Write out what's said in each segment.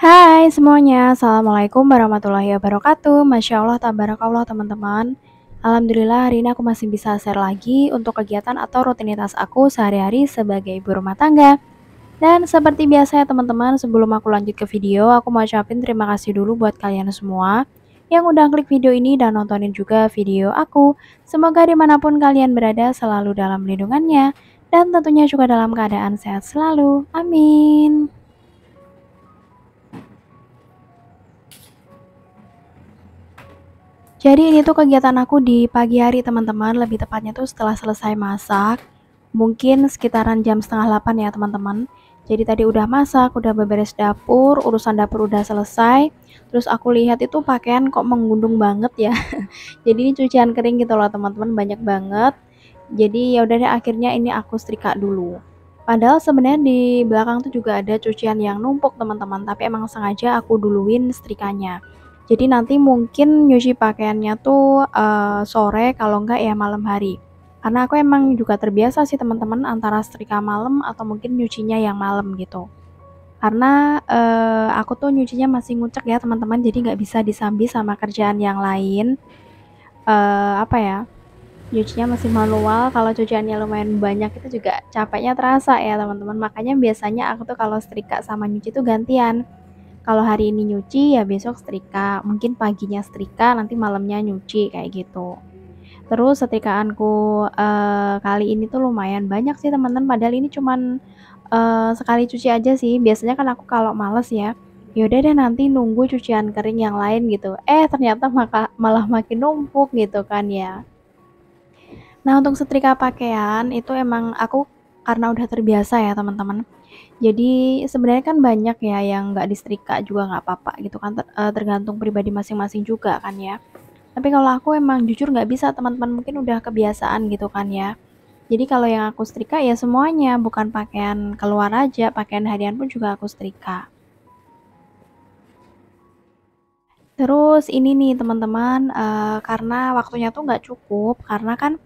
Hai semuanya, Assalamualaikum warahmatullahi wabarakatuh. Masya Allah, tabarakallah teman-teman. Alhamdulillah hari ini aku masih bisa share lagi untuk kegiatan atau rutinitas aku sehari-hari sebagai ibu rumah tangga. Dan seperti biasa ya teman-teman, sebelum aku lanjut ke video, aku mau ucapin terima kasih dulu buat kalian semua yang udah klik video ini dan nontonin juga video aku. Semoga dimanapun kalian berada selalu dalam lindungannya dan tentunya juga dalam keadaan sehat selalu. Amin. Jadi ini tuh kegiatan aku di pagi hari teman-teman, lebih tepatnya tuh setelah selesai masak, mungkin sekitaran jam setengah 8 ya teman-teman. Jadi tadi udah masak, udah beberes dapur, urusan dapur udah selesai, terus aku lihat itu pakaian kok menggunung banget ya. Jadi ini cucian kering gitu loh teman-teman, banyak banget. Jadi ya udah deh akhirnya ini aku setrika dulu. Padahal sebenarnya di belakang tuh juga ada cucian yang numpuk teman-teman, tapi emang sengaja aku duluin setrikanya. Jadi nanti mungkin nyuci pakaiannya tuh, sore kalau enggak ya malam hari. Karena aku emang juga terbiasa sih teman-teman antara setrika malam atau mungkin nyucinya yang malam gitu. Karena, aku tuh nyucinya masih ngucek ya teman-teman, jadi nggak bisa disambi sama kerjaan yang lain. Apa ya, nyucinya masih manual, kalau cuciannya lumayan banyak itu juga capeknya terasa ya teman-teman. Makanya biasanya aku tuh kalau setrika sama nyuci tuh gantian. Kalau hari ini nyuci, ya besok setrika, mungkin paginya setrika, nanti malamnya nyuci, kayak gitu. Terus setrikaanku, kali ini tuh lumayan banyak sih teman-teman, padahal ini cuman, sekali cuci aja sih. Biasanya kan aku kalau males ya, ya udah deh nanti nunggu cucian kering yang lain gitu. Ternyata malah makin numpuk gitu kan ya. Nah, untuk setrika pakaian itu emang aku karena udah terbiasa ya teman-teman. Jadi sebenarnya kan banyak ya yang nggak disetrika juga nggak apa-apa gitu kan, tergantung pribadi masing-masing juga kan ya. Tapi kalau aku emang jujur nggak bisa teman-teman, mungkin udah kebiasaan gitu kan ya. Jadi kalau yang aku setrika ya semuanya, bukan pakaian keluar aja, pakaian harian pun juga aku setrika. Terus ini nih teman-teman, karena waktunya tuh nggak cukup, karena kan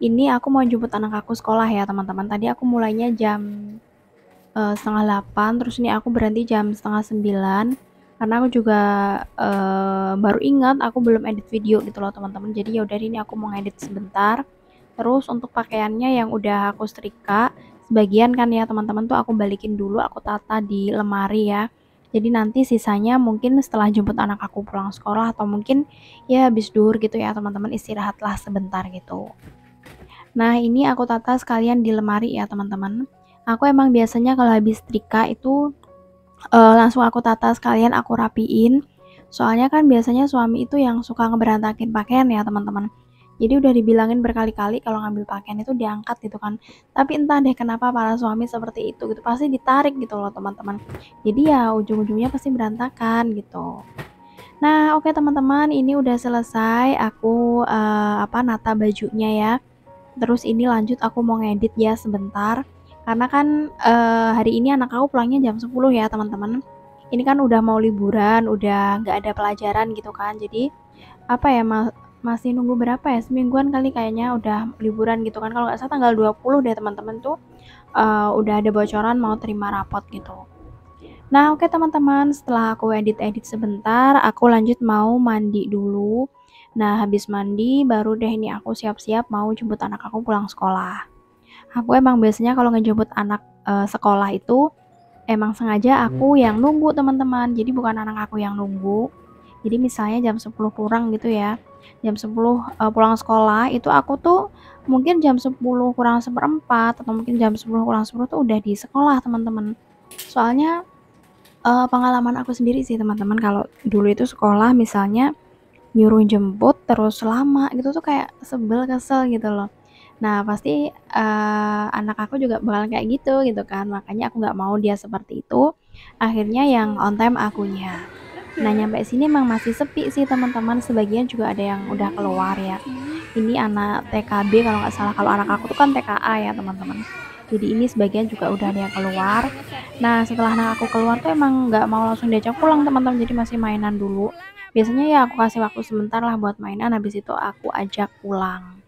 ini aku mau jemput anak aku sekolah ya teman-teman. Tadi aku mulainya jam setengah 8, terus ini aku berhenti jam setengah 9, karena aku juga, baru ingat aku belum edit video gitu loh teman-teman. Jadi ya udah ini aku mau ngedit sebentar. Terus untuk pakaiannya yang udah aku setrika, sebagian kan ya teman-teman tuh aku balikin dulu, aku tata di lemari ya. Jadi nanti sisanya mungkin setelah jemput anak aku pulang sekolah atau mungkin ya habis duhur gitu ya teman-teman, istirahatlah sebentar gitu. Nah, ini aku tata sekalian di lemari ya, teman-teman. Aku emang biasanya kalau habis setrika itu, langsung aku tata sekalian aku rapiin. Soalnya kan biasanya suami itu yang suka ngeberantakin pakaian ya, teman-teman. Jadi udah dibilangin berkali-kali kalau ngambil pakaian itu diangkat gitu kan. Tapi entah deh kenapa para suami seperti itu gitu, pasti ditarik gitu loh, teman-teman. Jadi ya ujung-ujungnya pasti berantakan gitu. Nah, oke teman-teman, ini udah selesai aku, nata bajunya ya. Terus ini lanjut aku mau ngedit ya sebentar, karena kan, hari ini anak aku pulangnya jam 10 ya teman-teman. Ini kan udah mau liburan, udah nggak ada pelajaran gitu kan, jadi apa ya, masih nunggu berapa ya, semingguan kali kayaknya udah liburan gitu kan, kalau nggak salah tanggal 20 deh teman-teman tuh, udah ada bocoran mau terima rapot gitu. Nah, oke teman-teman, setelah aku edit-edit sebentar, aku lanjut mau mandi dulu. Nah, habis mandi baru deh ini aku siap-siap mau jemput anak aku pulang sekolah. Aku emang biasanya kalau ngejemput anak, sekolah itu emang sengaja aku yang nunggu teman-teman, jadi bukan anak aku yang nunggu. Jadi misalnya jam 10 kurang gitu ya, jam 10, pulang sekolah itu aku tuh mungkin jam 10 kurang seperempat atau mungkin jam 10 kurang 10 tuh udah di sekolah teman-teman. Soalnya pengalaman aku sendiri sih teman-teman, kalau dulu itu sekolah misalnya nyuruh jemput terus lama gitu tuh kayak sebel, kesel gitu loh. Nah pasti, anak aku juga bakalan kayak gitu kan, makanya aku nggak mau dia seperti itu, akhirnya yang on time akunya. Nah nyampe sini emang masih sepi sih teman-teman, sebagian juga ada yang udah keluar ya. Ini anak TKB kalau nggak salah, kalau anak aku tuh kan TKA ya teman-teman. Jadi ini sebagian juga udah ada yang keluar. Nah setelah anak aku keluar tuh emang nggak mau langsung diajak pulang teman-teman, jadi masih mainan dulu. Biasanya ya aku kasih waktu sebentar lah buat mainan, habis itu aku ajak pulang.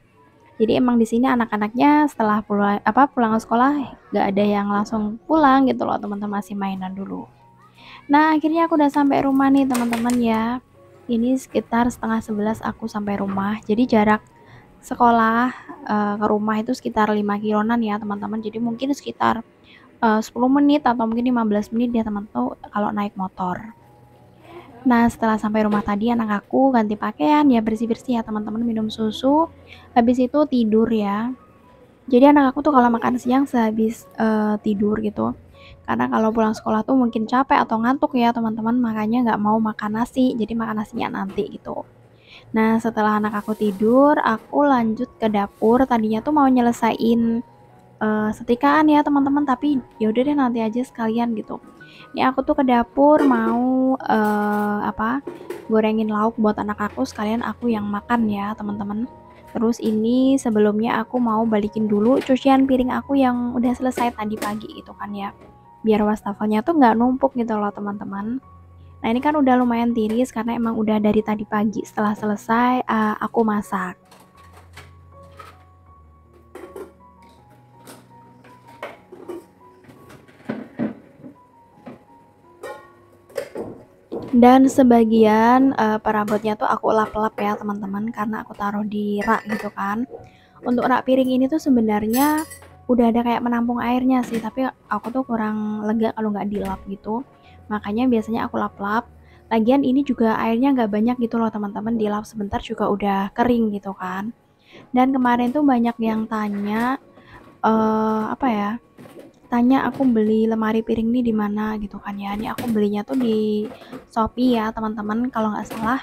Jadi emang di sini anak-anaknya setelah pulang sekolah nggak ada yang langsung pulang gitu loh teman-teman, masih mainan dulu. Nah, akhirnya aku udah sampai rumah nih teman-teman ya. Ini sekitar setengah 11 aku sampai rumah. Jadi jarak sekolah ke rumah itu sekitar 5 kiloan ya teman-teman. Jadi mungkin sekitar 10 menit atau mungkin 15 menit ya teman tuh kalau naik motor. Nah, setelah sampai rumah tadi anak aku ganti pakaian, ya bersih-bersih ya teman-teman, minum susu, habis itu tidur ya. Jadi anak aku tuh kalau makan siang sehabis tidur gitu. Karena kalau pulang sekolah tuh mungkin capek atau ngantuk ya teman-teman, makanya nggak mau makan nasi, jadi makan nasinya nanti gitu. Nah, setelah anak aku tidur, aku lanjut ke dapur. Tadinya tuh mau nyelesain setrikaan ya teman-teman, tapi ya udah deh nanti aja sekalian gitu. Ini aku tuh ke dapur mau gorengin lauk buat anak aku, sekalian aku yang makan ya teman-teman. Terus ini sebelumnya aku mau balikin dulu cucian piring aku yang udah selesai tadi pagi gitu kan ya. Biar wastafelnya tuh nggak numpuk gitu loh teman-teman. Nah ini kan udah lumayan tiris karena emang udah dari tadi pagi. Setelah selesai aku masak. Dan sebagian perabotnya tuh aku lap-lap ya teman-teman, karena aku taruh di rak gitu kan. Untuk rak piring ini tuh sebenarnya udah ada kayak menampung airnya sih, tapi aku tuh kurang lega kalau nggak dilap gitu. Makanya biasanya aku lap-lap. Lagian ini juga airnya nggak banyak gitu loh teman-teman, dilap sebentar juga udah kering gitu kan. Dan kemarin tuh banyak yang tanya apa ya? Tanya aku beli lemari piring nih di mana gitu kan ya. Ini aku belinya tuh di Shopee ya teman-teman, kalau nggak salah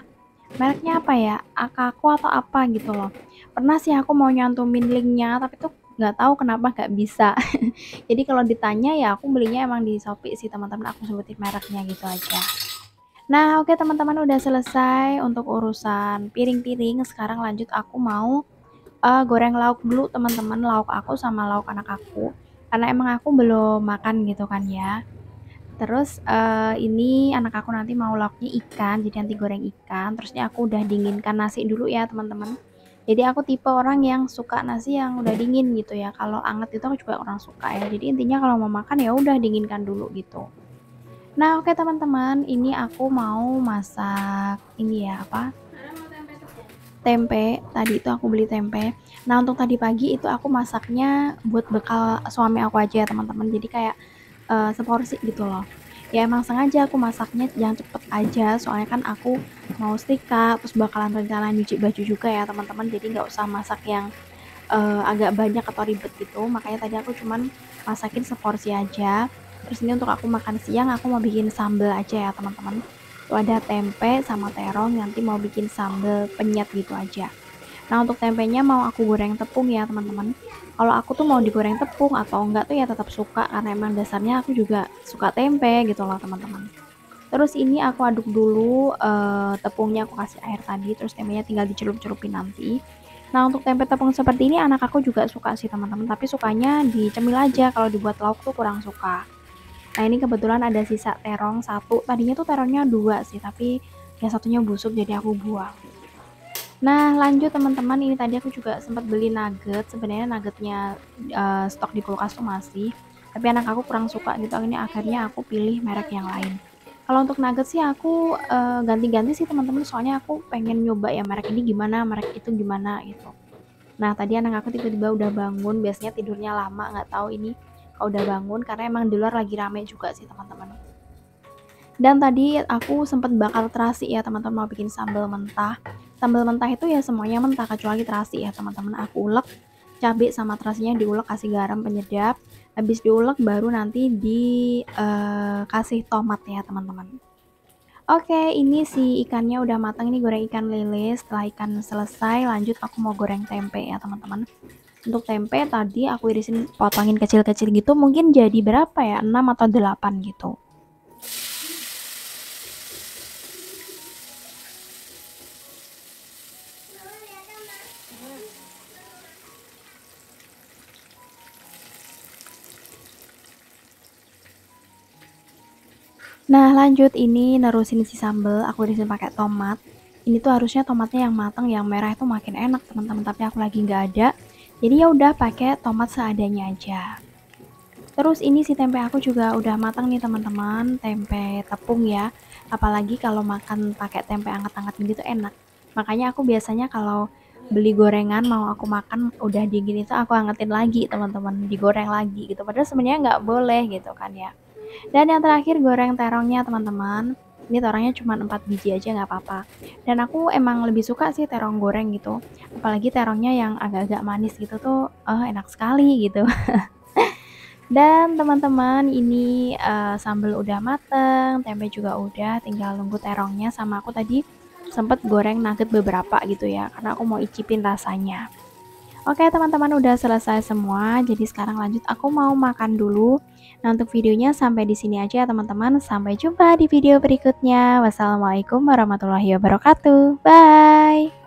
mereknya apa ya, Akaku atau apa gitu loh. Pernah sih aku mau nyantumin linknya tapi tuh nggak tahu kenapa nggak bisa. Jadi kalau ditanya ya aku belinya emang di Shopee sih teman-teman, aku sebutin mereknya gitu aja. Nah oke teman-teman, udah selesai untuk urusan piring-piring. Sekarang lanjut aku mau goreng lauk dulu teman-teman, lauk aku sama lauk anak aku, karena emang aku belum makan gitu kan ya. Terus ini anak aku nanti mau lauknya ikan, jadi nanti goreng ikan. Terus ini aku udah dinginkan nasi dulu ya teman-teman. Jadi aku tipe orang yang suka nasi yang udah dingin gitu ya. Kalau anget itu aku juga orang suka ya. Jadi intinya kalau mau makan ya udah dinginkan dulu gitu. Nah oke teman-teman, ini aku mau masak ini ya apa? Tempe. Tadi itu aku beli tempe. Nah untuk tadi pagi itu aku masaknya buat bekal suami aku aja ya teman-teman. Jadi kayak seporsi gitu loh. Ya emang sengaja aku masaknya yang cepet aja, soalnya kan aku mau setrika, terus bakalan rencana nyuci baju juga ya teman-teman, jadi nggak usah masak yang agak banyak atau ribet gitu. Makanya tadi aku cuman masakin seporsi aja. Terus ini untuk aku makan siang aku mau bikin sambal aja ya teman-teman. Tuh ada tempe sama terong, nanti mau bikin sambal penyet gitu aja. Nah untuk tempenya mau aku goreng tepung ya teman-teman. Kalau aku tuh mau digoreng tepung atau enggak tuh ya tetap suka, karena emang dasarnya aku juga suka tempe gitu loh teman-teman. Terus ini aku aduk dulu tepungnya, aku kasih air tadi, terus tempenya tinggal dicelup-celupin nanti. Nah untuk tempe tepung seperti ini anak aku juga suka sih teman-teman, tapi sukanya dicemil aja, kalau dibuat lauk tuh kurang suka. Nah ini kebetulan ada sisa terong satu, tadinya tuh terongnya dua sih, tapi yang satunya busuk jadi aku buang. Nah, lanjut teman-teman, ini tadi aku juga sempat beli nugget. Sebenarnya nuggetnya stok di kulkas tuh masih, tapi anak aku kurang suka gitu. Ini akhirnya aku pilih merek yang lain. Kalau untuk nugget sih aku ganti-ganti sih teman-teman, soalnya aku pengen nyoba ya merek ini gimana, merek itu gimana gitu. Nah, tadi anak aku tiba-tiba udah bangun, biasanya tidurnya lama, nggak tahu ini kalau udah bangun karena emang di luar lagi rame juga sih teman-teman. Dan tadi aku sempat bakar terasi ya teman-teman, mau bikin sambal mentah. Sambal mentah itu ya semuanya mentah kecuali terasi ya teman-teman. Aku ulek cabai sama terasinya, diulek kasih garam penyedap. Habis diulek baru nanti dikasih tomat ya teman-teman. Oke, ini si ikannya udah matang, ini goreng ikan lele. Setelah ikan selesai, lanjut aku mau goreng tempe ya teman-teman. Untuk tempe tadi aku irisin potongin kecil-kecil gitu, mungkin jadi berapa ya? 6 atau 8 gitu. Nah lanjut ini nerusin si sambel, aku irisin pakai tomat. Ini tuh harusnya tomatnya yang matang, yang merah itu makin enak teman-teman, tapi aku lagi nggak ada. Jadi ya udah pakai tomat seadanya aja. Terus ini si tempe aku juga udah matang nih teman-teman, tempe tepung ya. Apalagi kalau makan pakai tempe anget-anget gitu enak. Makanya aku biasanya kalau beli gorengan mau aku makan udah dingin itu aku angetin lagi teman-teman, digoreng lagi gitu. Padahal sebenarnya nggak boleh gitu kan ya. Dan yang terakhir goreng terongnya teman-teman. Ini terongnya cuma 4 biji aja nggak apa-apa. Dan aku emang lebih suka sih terong goreng gitu. Apalagi terongnya yang agak-agak manis gitu tuh enak sekali gitu. Dan teman-teman ini sambal udah mateng, tempe juga udah, tinggal nunggu terongnya sama aku tadi sempet goreng nugget beberapa gitu ya, karena aku mau icipin rasanya. Oke teman-teman udah selesai semua, jadi sekarang lanjut aku mau makan dulu. Nah untuk videonya sampai di sini aja ya teman-teman, sampai jumpa di video berikutnya. Wassalamualaikum warahmatullahi wabarakatuh. Bye.